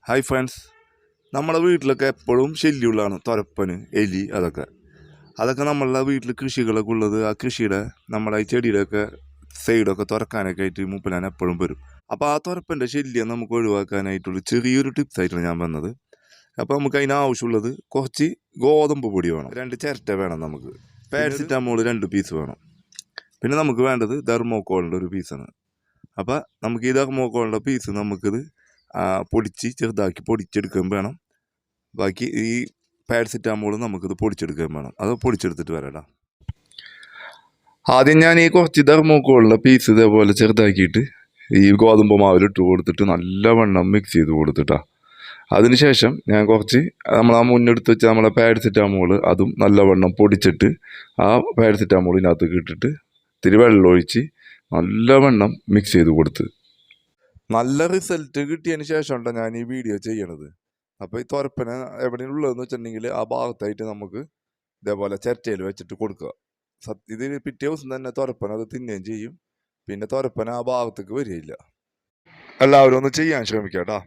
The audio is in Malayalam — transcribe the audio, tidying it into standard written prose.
ഹായ് ഫ്രണ്ട്സ്, നമ്മുടെ വീട്ടിലൊക്കെ എപ്പോഴും ശല്യമുള്ളതാണ് തുരപ്പന്, എലി. അതൊക്കെ നമ്മളുടെ വീട്ടിൽ കൃഷികളൊക്കെ ഉള്ളത്. ആ കൃഷിയുടെ നമ്മുടെ ഈ ചെടിയുടെയൊക്കെ സൈഡൊക്കെ തുറക്കാനൊക്കെ ആയിട്ട് മൂപ്പനാൻ എപ്പോഴും വരും. അപ്പോൾ ആ തുരപ്പൻ്റെ ശല്യം നമുക്ക് ഒഴിവാക്കാനായിട്ടുള്ള ചെറിയൊരു ടിപ്സായിട്ടാണ് ഞാൻ വന്നത്. അപ്പോൾ നമുക്ക് അതിനാവശ്യമുള്ളത് കുറച്ച് ഗോതമ്പ് പൊടി വേണം, 2 ചിരട്ട വേണം, നമുക്ക് പാരസിറ്റാമോൾ 2 പീസ് വേണം. പിന്നെ നമുക്ക് വേണ്ടത് തെർമോക്കോളിൻ്റെ ഒരു പീസാണ്. അപ്പോൾ നമുക്ക് ഈ തെർമോക്കോളിൻ്റെ പീസ് നമുക്കിത് പൊടിച്ച് ചെറുതാക്കി പൊടിച്ചെടുക്കാൻ വേണം. ബാക്കി ഈ പാരസിറ്റാമോൾ നമുക്കിത് പൊടിച്ചെടുക്കാൻ വേണം. അത് പൊടിച്ചെടുത്തിട്ട് വരാം. ആദ്യം ഞാൻ ഈ കുറച്ച് തെർമോക്കോളിൻ്റെ പീസ് ഇതേപോലെ ചെറുതാക്കിയിട്ട് ഈ ഗോതമ്പ് മാവിലിട്ട് കൊടുത്തിട്ട് നല്ലവണ്ണം മിക്സ് ചെയ്ത് കൊടുത്തിട്ടാണ്. അതിനുശേഷം ഞാൻ കുറച്ച് നമ്മൾ ആ മുന്നെടുത്ത് വെച്ച നമ്മളെ പാരസിറ്റാമോൾ അതും നല്ലവണ്ണം പൊടിച്ചിട്ട് ആ പാരസിറ്റാമോളിനകത്ത് ഇട്ടിട്ട് ഇത്തിരി വെള്ളം ഒഴിച്ച് നല്ലവണ്ണം മിക്സ് ചെയ്ത് കൊടുത്ത് നല്ല റിസൾട്ട് കിട്ടിയതിന് ശേഷമുണ്ട് ഞാൻ ഈ വീഡിയോ ചെയ്യണത്. അപ്പോൾ ഈ തുരപ്പന എവിടെയാണ് ഉള്ളതെന്ന് വെച്ചിട്ടുണ്ടെങ്കിൽ ആ ഭാഗത്തായിട്ട് നമുക്ക് ഇതേപോലെ ചിരട്ടയിൽ വെച്ചിട്ട് കൊടുക്കുക. ഇത് പിറ്റേ ദിവസം തന്നെ തുരപ്പന അത് തിന്നുകയും ചെയ്യും. പിന്നെ തുരപ്പന ആ ഭാഗത്തേക്ക് വരികയില്ല. എല്ലാവരും ഒന്ന് ചെയ്യാൻ ശ്രമിക്കാം കേട്ടോ.